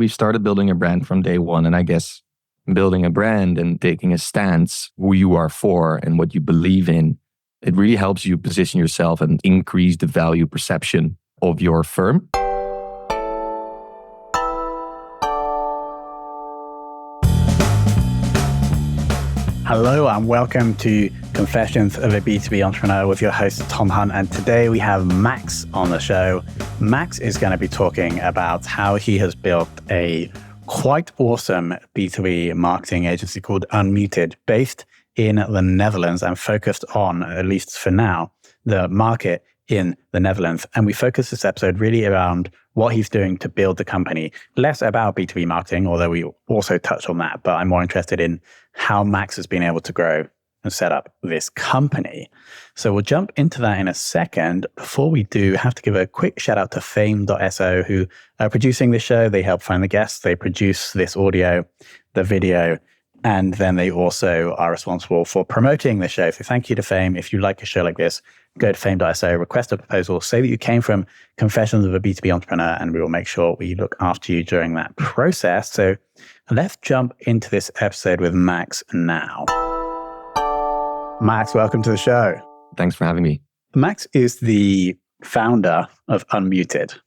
we've started building a brand from day one. And I guess building a brand and taking a stance, who you are for and what you believe in, it really helps you position yourself and increase the value perception of your firm. Hello and welcome to Confessions of a B2B Entrepreneur with your host, Tom Hunt. And today we have Max on the show. Max is going to be talking about how he has built a quite awesome B2B marketing agency called Unmuted, based in the Netherlands and focused on, at least for now, the market in the Netherlands. And we focus this episode really around what he's doing to build the company, less about B2B marketing, although we also touch on that, but I'm more interested in how Max has been able to grow and set up this company. So we'll jump into that in a second. Before we do, I have to give a quick shout out to fame.so, who are producing this show. They help find the guests. They produce this audio, the video, and then they also are responsible for promoting the show. So thank you to Fame. If you like a show like this, go to fame.so, request a proposal, say that you came from Confessions of a B2B Entrepreneur, and we will make sure we look after you during that process. So let's jump into this episode with Max now. Max, welcome to the show. Thanks for having me. Max is the founder of Unmuted,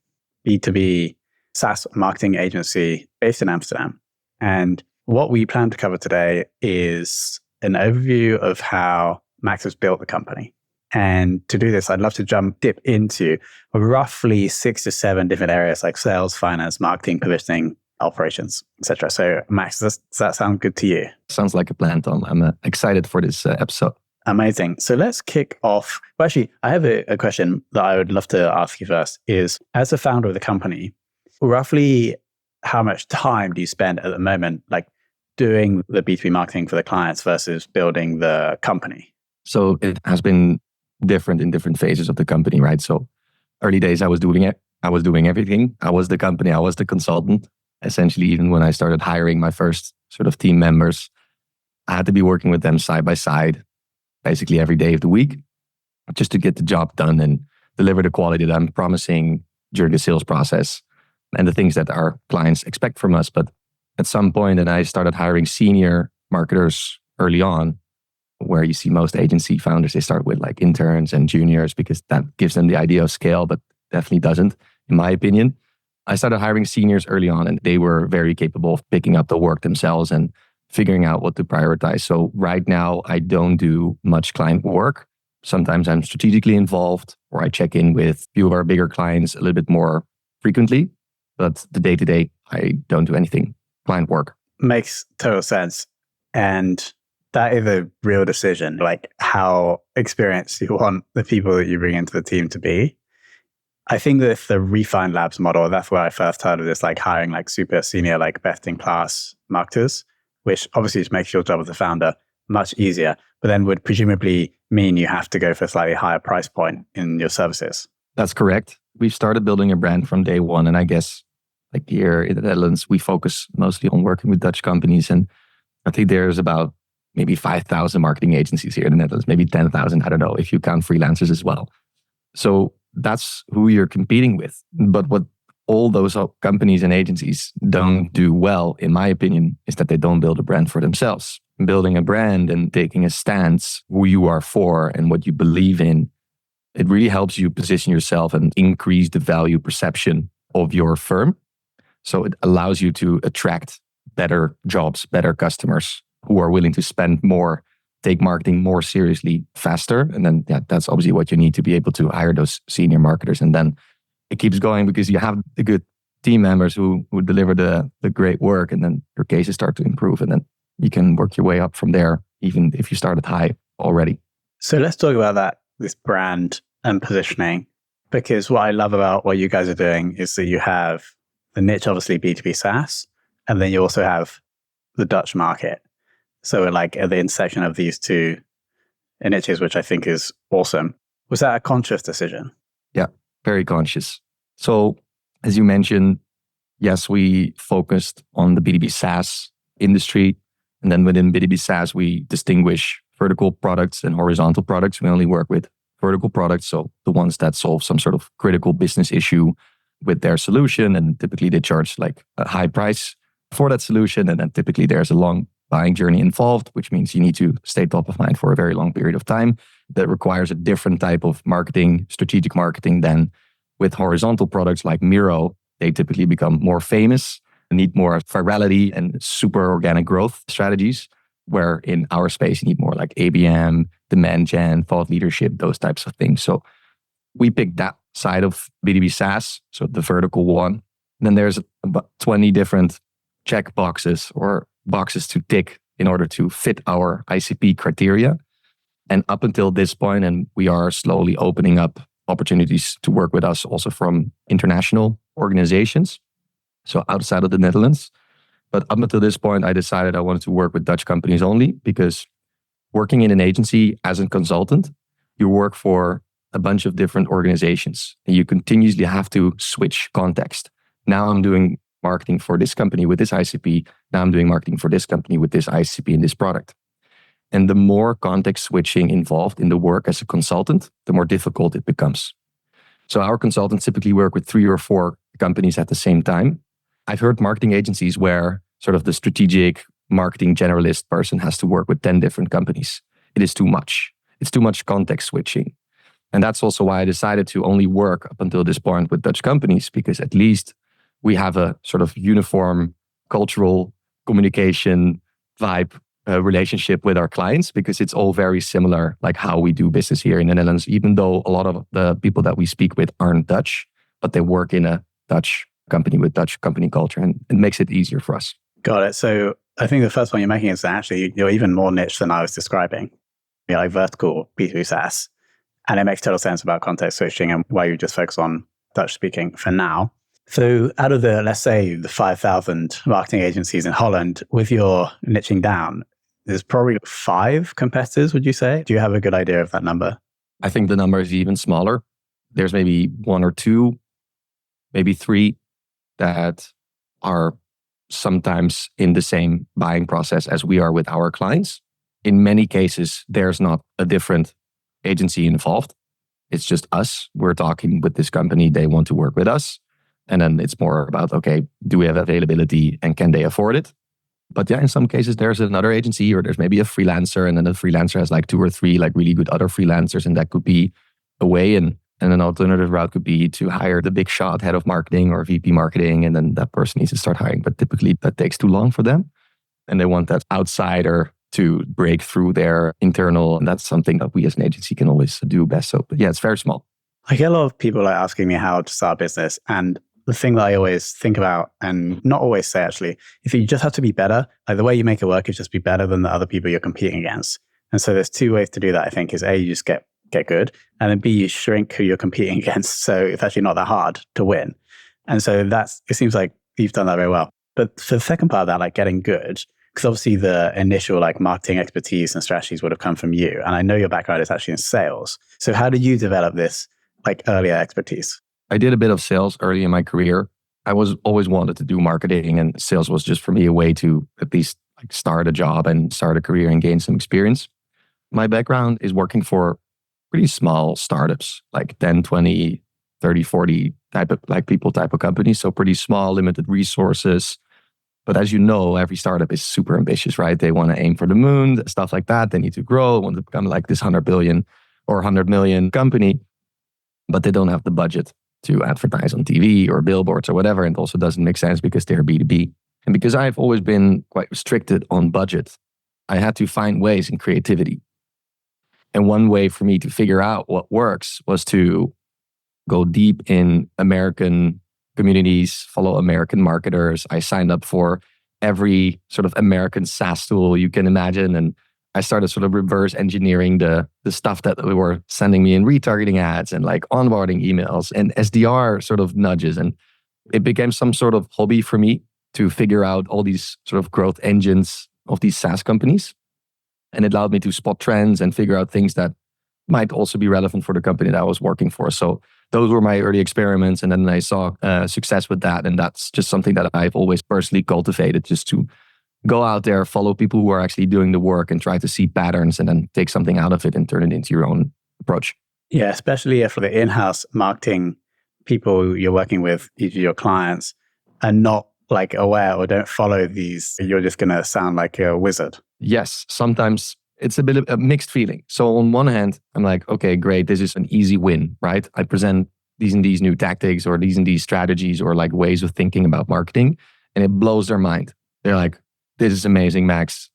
B2B SaaS marketing agency based in Amsterdam. And what we plan to cover today is an overview of how Max has built the company. And to do this, I'd love to dip into roughly 6 to 7 different areas like sales, finance, marketing, positioning, operations, etc. So Max, does that sound good to you? Sounds like a plan, Tom. I'm excited for this episode. Amazing. So let's kick off. Well, actually, I have a question that I would love to ask you first is, as a founder of the company, roughly how much time do you spend at the moment, like doing the B2B marketing for the clients versus building the company? So it has been different in different phases of the company, right? So early days, I was doing it. I was doing everything. I was the company. I was the consultant. Essentially, even when I started hiring my first sort of team members, I had to be working with them side by side, basically every day of the week, just to get the job done and deliver the quality that I'm promising during the sales process and the things that our clients expect from us. But at some point, and I started hiring senior marketers early on, where you see most agency founders, they start with like interns and juniors because that gives them the idea of scale, but definitely doesn't, in my opinion. I started hiring seniors early on, and they were very capable of picking up the work themselves and figuring out what to prioritize. So right now, I don't do much client work. Sometimes I'm strategically involved, or I check in with a few of our bigger clients a little bit more frequently. But the day-to-day, I don't do anything client work. Makes total sense. And that is a real decision, like how experienced you want the people that you bring into the team to be. I think that the Refine Labs model, that's where I first heard of this, like hiring like super senior, like best in class marketers, which obviously just makes your job as a founder much easier, but then would presumably mean you have to go for a slightly higher price point in your services. That's correct. We've started building a brand from day one. And I guess like here in the Netherlands, we focus mostly on working with Dutch companies. And I think there's about maybe 5,000 marketing agencies here in the Netherlands, maybe 10,000. I don't know if you count freelancers as well. So that's who you're competing with. But what all those companies and agencies don't do well, in my opinion, is that they don't build a brand for themselves. Building a brand and taking a stance, who you are for and what you believe in, it really helps you position yourself and increase the value perception of your firm. So it allows you to attract better jobs, better customers who are willing to spend more, take marketing more seriously faster. And then that's obviously what you need to be able to hire those senior marketers. And then it keeps going because you have the good team members who deliver the great work, and then your cases start to improve. And then you can work your way up from there, even if you started high already. So let's talk about that, this brand and positioning, because what I love about what you guys are doing is that you have the niche, obviously B2B SaaS, and then you also have the Dutch market. So like at the intersection of these two niches, which I think is awesome. Was that a conscious decision? Yeah, very conscious. So as you mentioned, yes, we focused on the B2B SaaS industry. And then within B2B SaaS, we distinguish vertical products and horizontal products. We only work with vertical products. So the ones that solve some sort of critical business issue with their solution, and typically they charge like a high price for that solution. And then typically there's a long buying journey involved, which means you need to stay top of mind for a very long period of time. That requires a different type of marketing, strategic marketing than with horizontal products like Miro. They typically become more famous, need more virality and super organic growth strategies, where in our space you need more like ABM, demand gen, thought leadership, those types of things. So we picked that side of B2B SaaS, so the vertical one. And then there's about 20 different check boxes or boxes to tick in order to fit our ICP criteria. And up until this point, and we are slowly opening up opportunities to work with us also from international organizations, so outside of the Netherlands. But up until this point, I decided I wanted to work with Dutch companies only, because working in an agency as a consultant, you work for a bunch of different organizations and you continuously have to switch context. Now I'm doing marketing for this company with this ICP. Now I'm doing marketing for this company with this ICP and this product. And the more context switching involved in the work as a consultant, the more difficult it becomes. So our consultants typically work with 3 or 4 companies at the same time. I've heard marketing agencies where sort of the strategic marketing generalist person has to work with 10 different companies. It is too much. It's too much context switching. And that's also why I decided to only work up until this point with Dutch companies, because at least we have a sort of uniform cultural communication vibe relationship with our clients, because it's all very similar, like how we do business here in the Netherlands, even though a lot of the people that we speak with aren't Dutch, but they work in a Dutch company with Dutch company culture, and it makes it easier for us. Got it. So I think the first one you're making is that actually you're even more niche than I was describing. You're like vertical B2B SaaS. And it makes total sense about context switching and why you just focus on Dutch speaking for now. So out of the, let's say, the 5,000 marketing agencies in Holland, with your niching down, there's probably 5 competitors, would you say? Do you have a good idea of that number? I think the number is even smaller. There's maybe 1 or 2, maybe 3 that are sometimes in the same buying process as we are with our clients. In many cases, there's not a different agency involved. It's just us. We're talking with this company. They want to work with us. And then it's more about, okay, do we have availability and can they afford it? But yeah, in some cases, there's another agency or there's maybe a freelancer, and then the freelancer has like 2 or 3 like really good other freelancers. And that could be a way. And an alternative route could be to hire the big shot head of marketing or VP marketing. And then that person needs to start hiring. But typically that takes too long for them. And they want that outsider to break through their internal. And that's something that we as an agency can always do best. So, but yeah, it's very small. I get a lot of people like asking me how to start a business. And the thing that I always think about, and not always say actually, is that you just have to be better. Like the way you make it work is just be better than the other people you're competing against. And so there's 2 ways to do that, I think, is A, you just get good, and then B, you shrink who you're competing against. So it's actually not that hard to win. And so it seems like you've done that very well. But for the second part of that, like getting good, because obviously the initial like marketing expertise and strategies would have come from you. And I know your background is actually in sales. So how did you develop this like earlier expertise? I did a bit of sales early in my career. I was always wanted to do marketing, and sales was just for me a way to at least like start a job and start a career and gain some experience. My background is working for pretty small startups, like 10, 20, 30, 40 type of companies. So pretty small, limited resources. But as you know, every startup is super ambitious, right? They want to aim for the moon, stuff like that. They need to grow, want to become like this 100 billion or 100 million company, but they don't have the budget to advertise on TV or billboards or whatever. And it also doesn't make sense because they're B2B. And because I've always been quite restricted on budget, I had to find ways in creativity. And one way for me to figure out what works was to go deep in American communities, follow American marketers. I signed up for every sort of American SaaS tool you can imagine. And I started sort of reverse engineering the stuff that they were sending me in retargeting ads and like onboarding emails and SDR sort of nudges. And it became some sort of hobby for me to figure out all these sort of growth engines of these SaaS companies. And it allowed me to spot trends and figure out things that might also be relevant for the company that I was working for. So those were my early experiments. And then I saw success with that. And that's just something that I've always personally cultivated, just to go out there, follow people who are actually doing the work and try to see patterns and then take something out of it and turn it into your own approach. Yeah, especially for the in-house marketing people you're working with, each of your clients, are not like aware or don't follow these, you're just going to sound like a wizard. Yes, sometimes it's a bit of a mixed feeling. So on one hand, I'm like, okay, great. This is an easy win, right? I present these and these new tactics or these and these strategies or like ways of thinking about marketing, and it blows their mind. They're like, this is amazing, Max.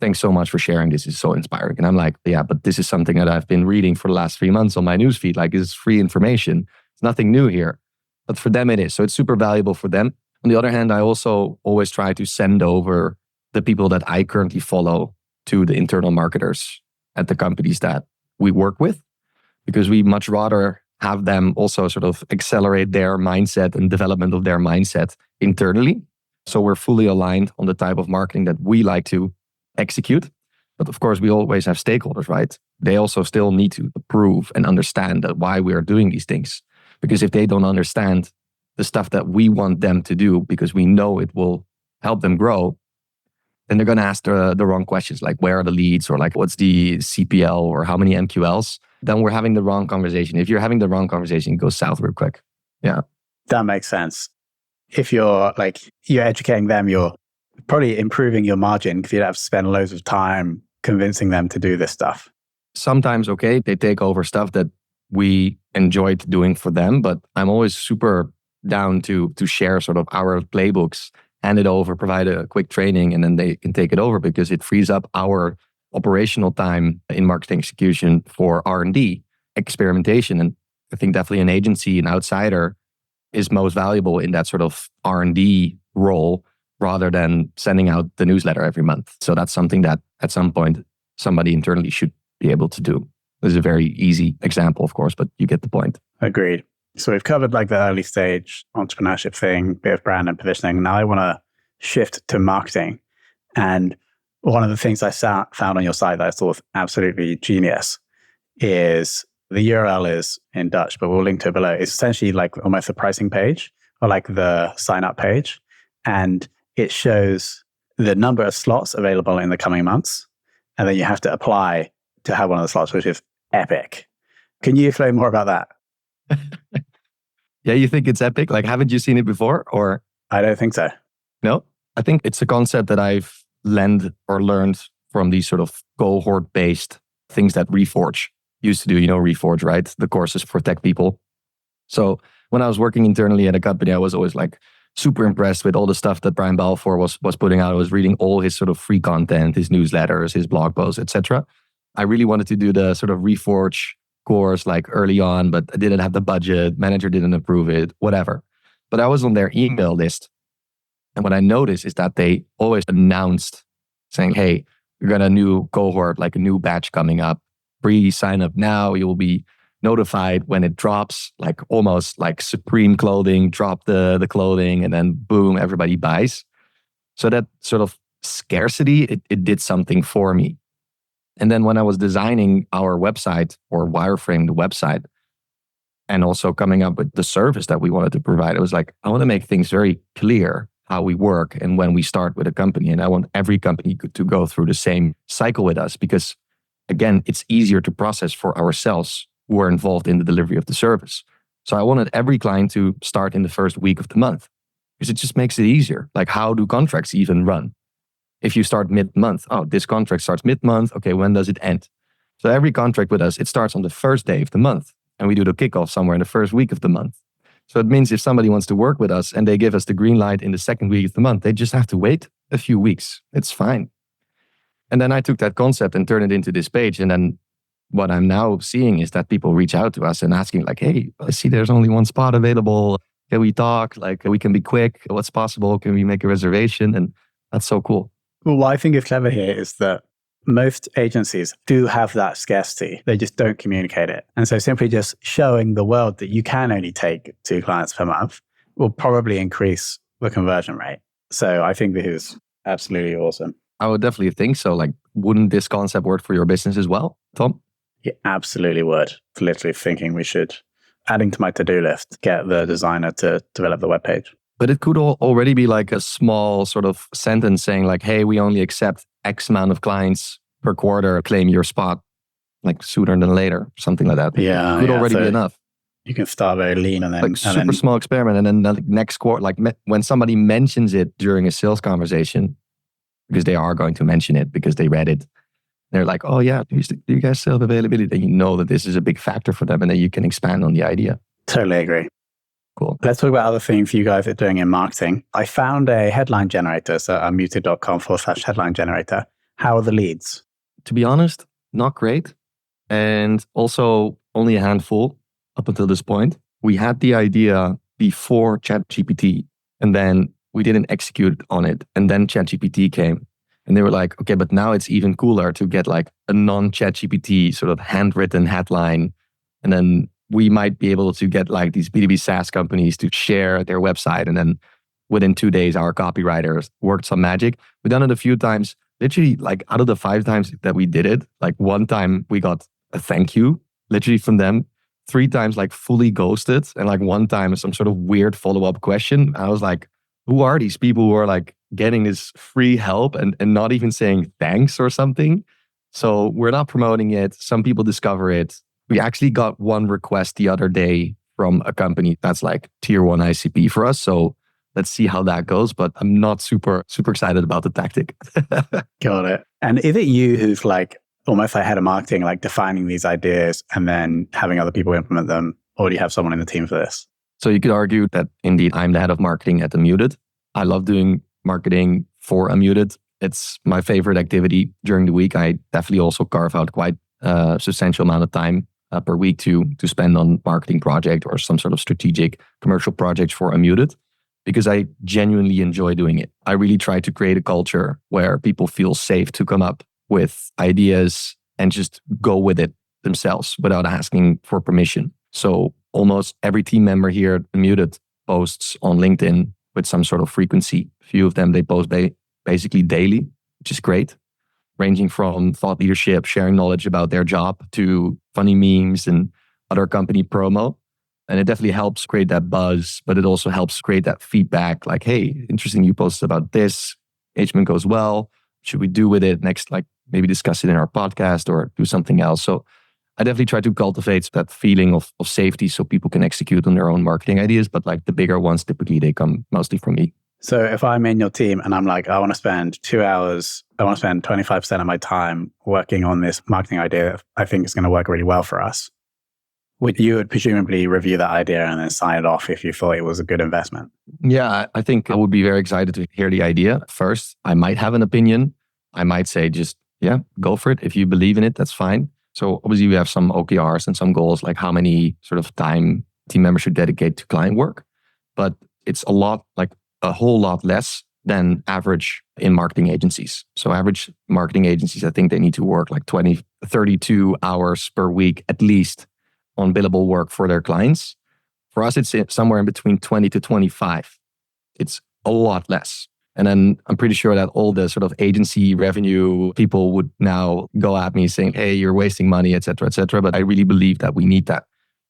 Thanks so much for sharing. This is so inspiring. And I'm like, yeah, but this is something that I've been reading for the last 3 months on my newsfeed. Like, it's free information. It's nothing new here. But for them, it is. So it's super valuable for them. On the other hand, I also always try to send over the people that I currently follow to the internal marketers at the companies that we work with, because we much rather have them also sort of accelerate their mindset and development of their mindset internally. So we're fully aligned on the type of marketing that we like to execute. But of course, we always have stakeholders, right? They also still need to approve and understand that why we are doing these things. Because if they don't understand the stuff that we want them to do, because we know it will help them grow, then they're going to ask the wrong questions, like where are the leads, or like what's the CPL, or how many MQLs. Then we're having the wrong conversation. If you're having the wrong conversation, it goes south real quick. Yeah. That makes sense. If you're educating them, you're probably improving your margin because you don't have to spend loads of time convincing them to do this stuff. Sometimes, okay, they take over stuff that we enjoyed doing for them, but I'm always super down to share sort of our playbooks, hand it over, provide a quick training, and then they can take it over, because it frees up our operational time in marketing execution for R&D, experimentation. And I think definitely an agency, an outsider, is most valuable in that sort of R&D role rather than sending out the newsletter every month. So that's something that at some point somebody internally should be able to do. This is a very easy example, of course, but you get the point. Agreed. So we've covered like the early stage entrepreneurship thing, bit of brand and positioning. Now I want to shift to marketing. And one of the things I found on your site that I thought was absolutely genius is the URL is in Dutch, but we'll link to it below. It's essentially like almost a pricing page or like the sign up page. And it shows the number of slots available in the coming months. And then you have to apply to have one of the slots, which is epic. Can you explain more about that? Yeah, you think it's epic? Like, haven't you seen it before? Or I don't think so. no? I think it's a concept that I've learned from these sort of cohort-based things that Reforge used to do. You know, Reforge, right? The courses for tech people. So when I was working internally at a company, I was always like super impressed with all the stuff that Brian Balfour was putting out. I was reading all his sort of free content, his newsletters, his blog posts, etc. I really wanted to do the sort of Reforge course like early on, but I didn't have the budget. Manager didn't approve it, whatever. But I was on their email list. And what I noticed is that they always announced saying, hey, we got a new cohort, like a new batch coming up. Pre-sign up now. You will be notified when it drops, like almost like Supreme clothing, drop the clothing, and then boom, everybody buys. So that sort of scarcity, it did something for me. And then when I was designing our website or wireframe the website, and also coming up with the service that we wanted to provide, it was like, I want to make things very clear how we work and when we start with a company. And I want every company to go through the same cycle with us, because again, it's easier to process for ourselves who are involved in the delivery of the service. So I wanted every client to start in the first week of the month, because it just makes it easier. Like, how do contracts even run? If you start mid-month, oh, this contract starts mid-month. Okay, when does it end? So every contract with us, it starts on the first day of the month. And we do the kickoff somewhere in the first week of the month. So it means if somebody wants to work with us and they give us the green light in the second week of the month, they just have to wait a few weeks. It's fine. And then I took that concept and turned it into this page. And then what I'm now seeing is that people reach out to us and asking like, hey, I see there's only one spot available. Can we talk? Like, we can be quick. What's possible? Can we make a reservation? And that's so cool. Well, what I think is clever here is that most agencies do have that scarcity. They just don't communicate it. And so simply just showing the world that you can only take 2 clients per month will probably increase the conversion rate. So I think this is absolutely awesome. I would definitely think so. Like, wouldn't this concept work for your business as well, Tom? It absolutely would. Literally thinking we should, adding to my to-do list, get the designer to develop the webpage. But it could already be like a small sort of sentence saying like, hey, we only accept X amount of clients per quarter, claim your spot like sooner than later, something like that. Yeah. It could already be enough. You can start very lean and then... Like super small experiment. And then the next quarter, like when somebody mentions it during a sales conversation, because they are going to mention it because they read it, they're like, oh yeah, do you guys still have availability? Then you know that this is a big factor for them and then you can expand on the idea. Totally agree. Cool. Let's talk about other things you guys are doing in marketing. I found a headline generator, so unmuted.com/headline generator. How are the leads? To be honest, not great. And also only a handful up until this point. We had the idea before ChatGPT and then we didn't execute on it. And then ChatGPT came and they were like, okay, but now it's even cooler to get like a non-ChatGPT sort of handwritten headline. And then we might be able to get like these B2B SaaS companies to share their website. And then within 2 days, our copywriters worked some magic. We've done it a few times. Literally, like out of the 5 times that we did it, like one time we got a thank you, literally from them. 3 times like fully ghosted. And like one time some sort of weird follow-up question. I was like, who are these people who are like getting this free help and not even saying thanks or something? So we're not promoting it. Some people discover it. We actually got one request the other day from a company that's like tier 1 ICP for us. So let's see how that goes. But I'm not super excited about the tactic. Got it. And is it you who's like almost like head of marketing, like defining these ideas and then having other people implement them? Or do you have someone in the team for this? So you could argue that indeed I'm the head of marketing at Unmuted. I love doing marketing for Unmuted. It's my favorite activity during the week. I definitely also carve out quite a substantial amount of time per week to spend on marketing project or some sort of strategic commercial project for Unmuted because I genuinely enjoy doing it. I really try to create a culture where people feel safe to come up with ideas and just go with it themselves without asking for permission. So almost every team member here at Unmuted posts on LinkedIn with some sort of frequency. A few of them, they post basically daily, which is great, ranging from thought leadership, sharing knowledge about their job to funny memes and other company promo. And it definitely helps create that buzz, but it also helps create that feedback like, hey, interesting, you posted about this. Engagement goes well. Should we do with it next? Like maybe discuss it in our podcast or do something else. So I definitely try to cultivate that feeling of safety so people can execute on their own marketing ideas. But like the bigger ones, typically they come mostly from me. So if I'm in your team and I'm like, I want to spend 2 hours, I want to spend 25% of my time working on this marketing idea that I think is going to work really well for us, you would presumably review that idea and then sign it off if you thought it was a good investment. Yeah, I think I would be very excited to hear the idea. First, I might have an opinion. I might say just, yeah, go for it. If you believe in it, that's fine. So obviously we have some OKRs and some goals, like how many sort of time team members should dedicate to client work. But it's a whole lot less than average in marketing agencies. So average marketing agencies, I think they need to work like 32 hours per week, at least on billable work for their clients. For us, it's somewhere in between 20 to 25. It's a lot less. And then I'm pretty sure that all the sort of agency revenue people would now go at me saying, hey, you're wasting money, et cetera, et cetera. But I really believe that we need that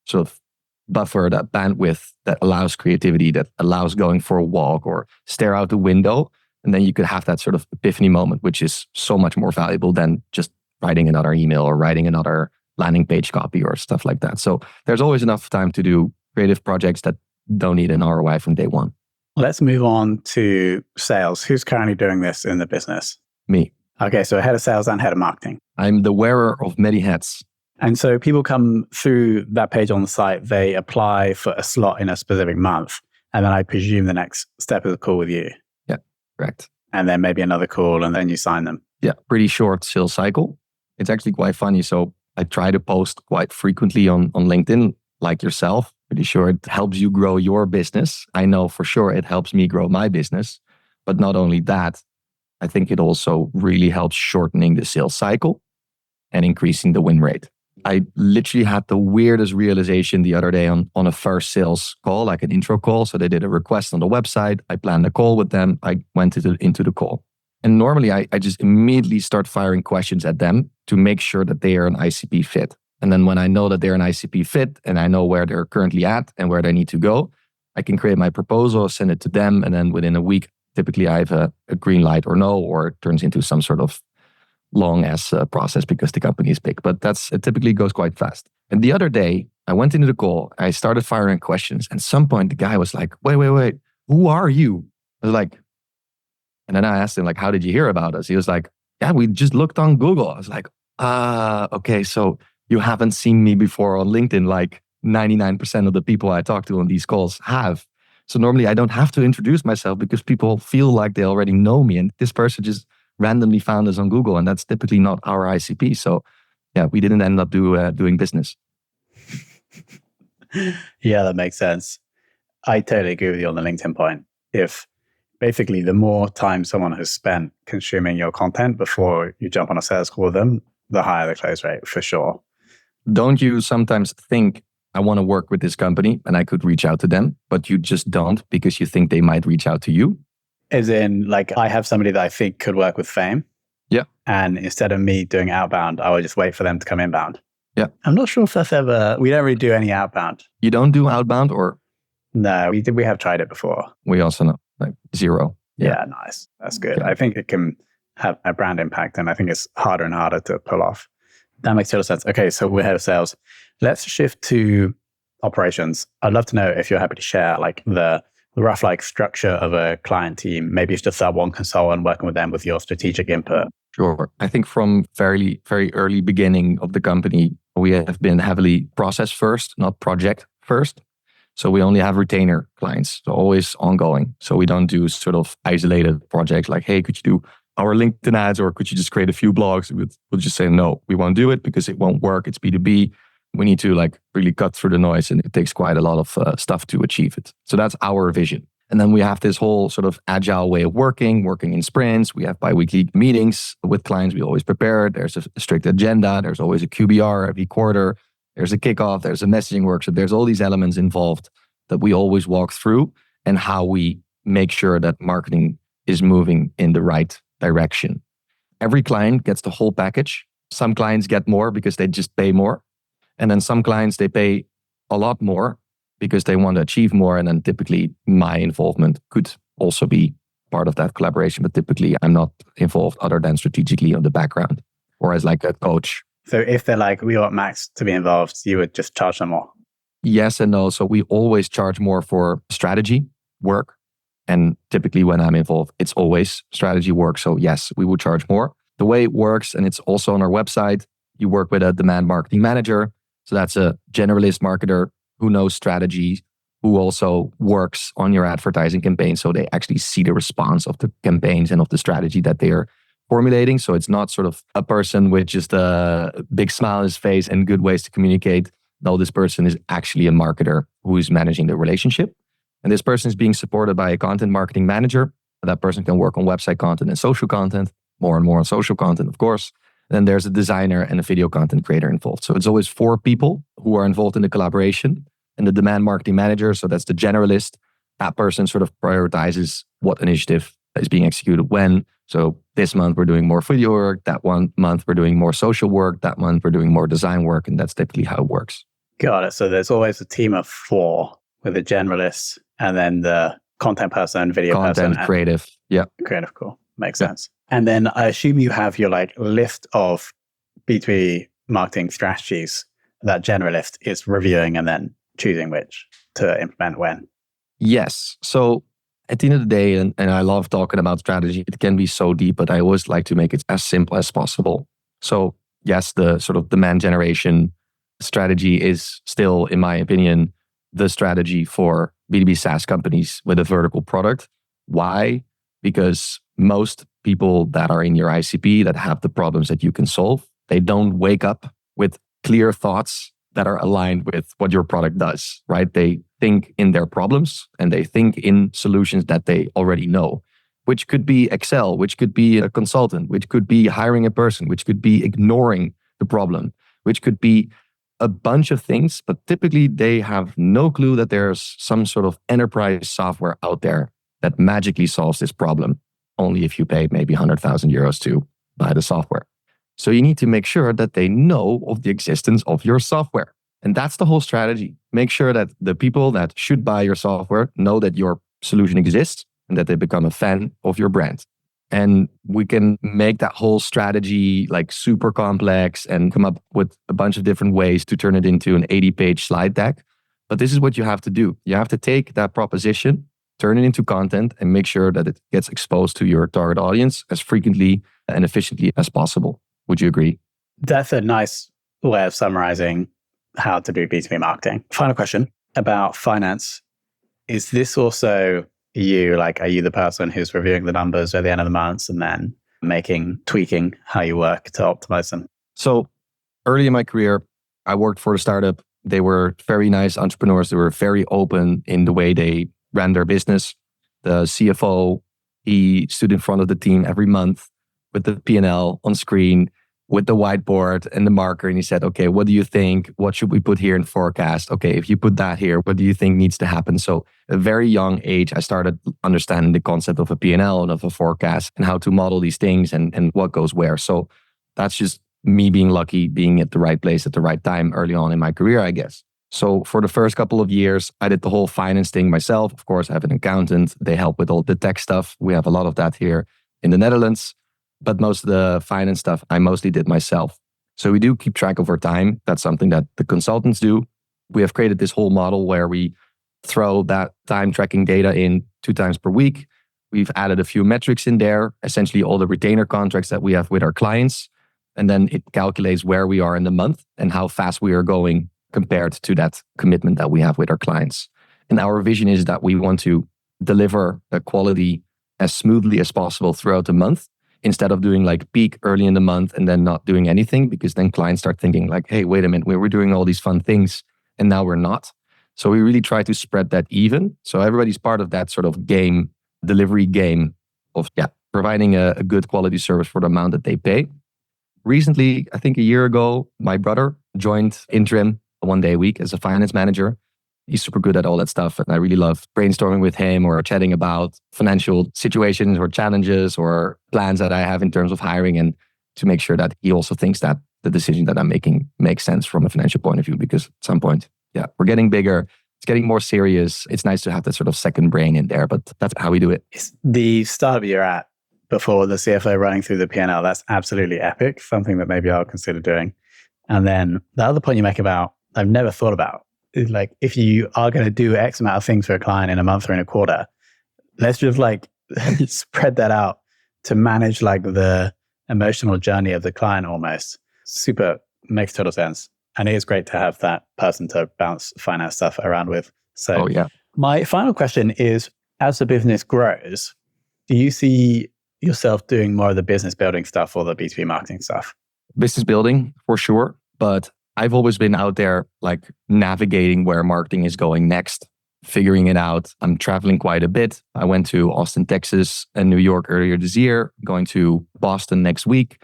sort of buffer, that bandwidth that allows creativity, that allows going for a walk or stare out the window. And then you could have that sort of epiphany moment, which is so much more valuable than just writing another email or writing another landing page copy or stuff like that. So there's always enough time to do creative projects that don't need an ROI from day one. Let's move on to sales. Who's currently doing this in the business? Me. Okay, so head of sales and head of marketing. I'm the wearer of many hats. And so people come through that page on the site, they apply for a slot in a specific month. And then I presume the next step is a call with you. Yeah, correct. And then maybe another call and then you sign them. Yeah, pretty short sales cycle. It's actually quite funny. So I try to post quite frequently on LinkedIn, like yourself. Pretty sure it helps you grow your business. I know for sure it helps me grow my business. But not only that, I think it also really helps shortening the sales cycle and increasing the win rate. I literally had the weirdest realization the other day on a first sales call, like an intro call. So they did a request on the website. I planned a call with them. I went into the call. And normally I just immediately start firing questions at them to make sure that they are an ICP fit. And then when I know that they're an ICP fit and I know where they're currently at and where they need to go, I can create my proposal, send it to them. And then within a week, typically I have a green light or no, or it turns into some sort of long ass process because the company is big. But it typically goes quite fast. And the other day, I went into the call. I started firing questions. And at some point, the guy was like, wait. Who are you? I was like, and then I asked him, like, how did you hear about us? He was like, yeah, we just looked on Google. I was like, okay. So you haven't seen me before on LinkedIn, like 99% of the people I talk to on these calls have. So normally I don't have to introduce myself because people feel like they already know me. And this person just randomly found us on Google. And that's typically not our ICP. So yeah, we didn't end up doing business. Yeah, that makes sense. I totally agree with you on the LinkedIn point. If basically the more time someone has spent consuming your content before you jump on a sales call with them, the higher the close rate for sure. Don't you sometimes think, I want to work with this company and I could reach out to them, but you just don't because you think they might reach out to you? As in, like, I have somebody that I think could work with Fame. Yeah. And instead of me doing outbound, I would just wait for them to come inbound. Yeah. I'm not sure if that's we don't really do any outbound. You don't do outbound, or? No, we have tried it before. We also know, like, zero. Yeah, nice. That's good. Yeah. I think it can have a brand impact, and I think it's harder and harder to pull off. That makes total sense. Okay, so we're head of sales. Let's shift to operations. I'd love to know if you're happy to share like the rough like structure of a client team. Maybe it's just that one consultant working with them with your strategic input. Sure. I think from very early beginning of the company, we have been heavily process first, not project first. So we only have retainer clients, so always ongoing. So we don't do sort of isolated projects like, hey, could you do our LinkedIn ads, or could you just create a few blogs? We'll just say, no, we won't do it because it won't work. It's B2B. We need to like really cut through the noise, and it takes quite a lot of stuff to achieve it. So that's our vision. And then we have this whole sort of agile way of working in sprints. We have bi-weekly meetings with clients. We always prepare. There's a strict agenda. There's always a QBR every quarter. There's a kickoff. There's a messaging workshop. There's all these elements involved that we always walk through, and how we make sure that marketing is moving in the right direction. Every client gets the whole package. Some clients get more because they just pay more. And then some clients, they pay a lot more because they want to achieve more. And then typically my involvement could also be part of that collaboration. But typically I'm not involved other than strategically on the background or as like a coach. So if they're like, we want Max to be involved, you would just charge them more? Yes and no. So we always charge more for strategy work. And typically when I'm involved, it's always strategy work. So yes, we would charge more. The way it works, and it's also on our website, you work with a demand marketing manager. So that's a generalist marketer who knows strategy, who also works on your advertising campaign. So they actually see the response of the campaigns and of the strategy that they are formulating. So it's not sort of a person with just a big smile on his face and good ways to communicate. No, this person is actually a marketer who is managing the relationship. And this person is being supported by a content marketing manager. That person can work on website content and social content, more and more on social content, of course. And then there's a designer and a video content creator involved. So it's always 4 people who are involved in the collaboration. And the demand marketing manager, so that's the generalist, that person sort of prioritizes what initiative is being executed when. So this month we're doing more video work. That one month we're doing more social work. That month we're doing more design work. And that's typically how it works. Got it. So there's always a team of 4 with a generalist and then the content person, video person. Content, creative. Yeah. Creative, cool. Makes sense. And then I assume you have your like list of B2B marketing strategies that generalist is reviewing and then choosing which to implement when. Yes. So at the end of the day, and I love talking about strategy, it can be so deep, but I always like to make it as simple as possible. So yes, the sort of demand generation strategy is still, in my opinion, the strategy for B2B SaaS companies with a vertical product. Why? Because most people that are in your ICP that have the problems that you can solve, they don't wake up with clear thoughts that are aligned with what your product does, right? They think in their problems and they think in solutions that they already know, which could be Excel, which could be a consultant, which could be hiring a person, which could be ignoring the problem, which could be a bunch of things. But typically they have no clue that there's some sort of enterprise software out there that magically solves this problem, only if you pay maybe 100,000 euros to buy the software. So you need to make sure that they know of the existence of your software. And that's the whole strategy. Make sure that the people that should buy your software know that your solution exists and that they become a fan of your brand. And we can make that whole strategy like super complex and come up with a bunch of different ways to turn it into an 80-page slide deck. But this is what you have to do. You have to take that proposition, turn it into content, and make sure that it gets exposed to your target audience as frequently and efficiently as possible. Would you agree? That's a nice way of summarizing how to do B2B marketing. Final question about finance. Is this also you? Like, are you the person who's reviewing the numbers at the end of the month and then tweaking how you work to optimize them? So early in my career, I worked for a startup. They were very nice entrepreneurs. They were very open in the way they ran their business. The CFO, he stood in front of the team every month with the P&L on screen, with the whiteboard and the marker. And he said, okay, what do you think? What should we put here in forecast? Okay, if you put that here, what do you think needs to happen? So at a very young age, I started understanding the concept of a P&L and of a forecast and how to model these things and what goes where. So that's just me being lucky, being at the right place at the right time early on in my career, I guess. So for the first couple of years, I did the whole finance thing myself. Of course, I have an accountant. They help with all the tech stuff. We have a lot of that here in the Netherlands. But most of the finance stuff, I mostly did myself. So we do keep track of our time. That's something that the consultants do. We have created this whole model where we throw that time tracking data in 2 times per week. We've added a few metrics in there, essentially all the retainer contracts that we have with our clients. And then it calculates where we are in the month and how fast we are going compared to that commitment that we have with our clients. And our vision is that we want to deliver the quality as smoothly as possible throughout the month, instead of doing like peak early in the month and then not doing anything, because then clients start thinking like, hey, wait a minute, we were doing all these fun things and now we're not. So we really try to spread that even. So everybody's part of that sort of delivery game of providing a good quality service for the amount that they pay. Recently, I think a year ago, my brother joined Interim 1 day a week as a finance manager. He's super good at all that stuff. And I really love brainstorming with him or chatting about financial situations or challenges or plans that I have in terms of hiring, and to make sure that he also thinks that the decision that I'm making makes sense from a financial point of view. Because at some point, we're getting bigger. It's getting more serious. It's nice to have that sort of second brain in there, but that's how we do it. The startup you're at before the CFO running through the P&L, that's absolutely epic. Something that maybe I'll consider doing. And then the other point you make about, I've never thought about, like, if you are going to do X amount of things for a client in a month or in a quarter, let's just like spread that out to manage like the emotional journey of the client almost. Super, makes total sense. And it is great to have that person to bounce finance stuff around with. So my final question is, as the business grows, do you see yourself doing more of the business building stuff or the B2B marketing stuff? Business building for sure, but I've always been out there like navigating where marketing is going next, figuring it out. I'm traveling quite a bit. I went to Austin, Texas and New York earlier this year, going to Boston next week,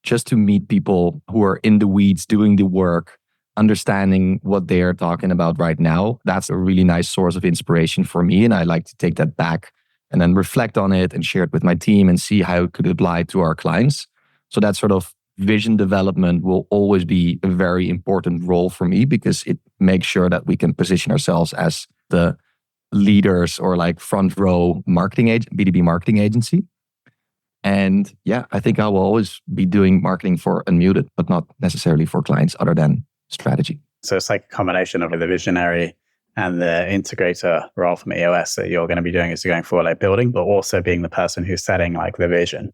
just to meet people who are in the weeds, doing the work, understanding what they are talking about right now. That's a really nice source of inspiration for me. And I like to take that back and then reflect on it and share it with my team and see how it could apply to our clients. So that sort of vision development will always be a very important role for me, because it makes sure that we can position ourselves as the leaders or like front row B2B marketing agency. And I think I will always be doing marketing for Unmuted, but not necessarily for clients other than strategy. So it's like a combination of the visionary and the integrator role from EOS that you're going to be doing as you're going forward, like building, but also being the person who's setting like the vision.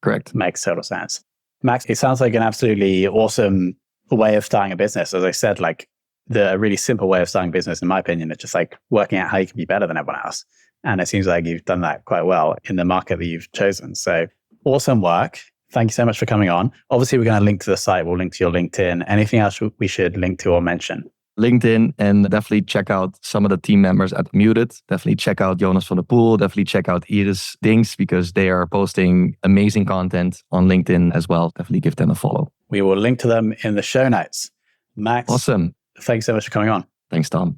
Correct. Makes total sense. Max, it sounds like an absolutely awesome way of starting a business. As I said, like the really simple way of starting a business, in my opinion, is just like working out how you can be better than everyone else. And it seems like you've done that quite well in the market that you've chosen. So awesome work. Thank you so much for coming on. Obviously, we're going to link to the site. We'll link to your LinkedIn. Anything else we should link to or mention? LinkedIn, and definitely check out some of the team members at Muted. Definitely check out Jonas van der Poel. Definitely check out Iris Dings, because they are posting amazing content on LinkedIn as well. Definitely give them a follow. We will link to them in the show notes. Max, awesome. Thanks so much for coming on. Thanks, Tom.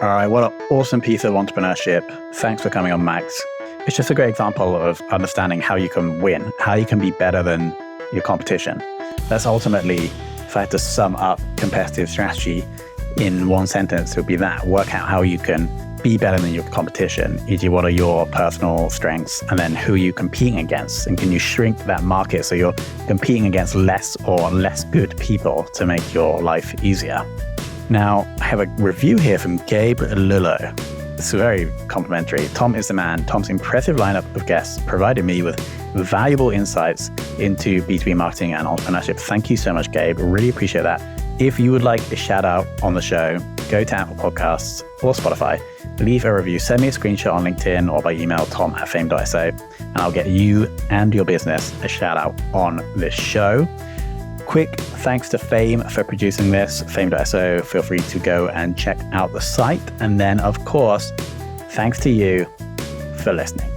All right, what an awesome piece of entrepreneurship. Thanks for coming on, Max. It's just a great example of understanding how you can win, how you can be better than your competition. That's ultimately, if I had to sum up competitive strategy in one sentence, it would be that. Work out how you can be better than your competition? E.g., what are your personal strengths? And then who are you competing against? And can you shrink that market so you're competing against less good people to make your life easier? Now, I have a review here from Gabe Lullo. It's very complimentary. Tom is the man. Tom's impressive lineup of guests provided me with valuable insights into B2B marketing and entrepreneurship. Thank you so much, Gabe. Really appreciate that. If you would like a shout out on the show, go to Apple Podcasts or Spotify, leave a review, send me a screenshot on LinkedIn or by email, tom@fame.so, and I'll get you and your business a shout out on this show. Quick thanks to Fame for producing this, fame.so. Feel free to go and check out the site. And then, of course, thanks to you for listening.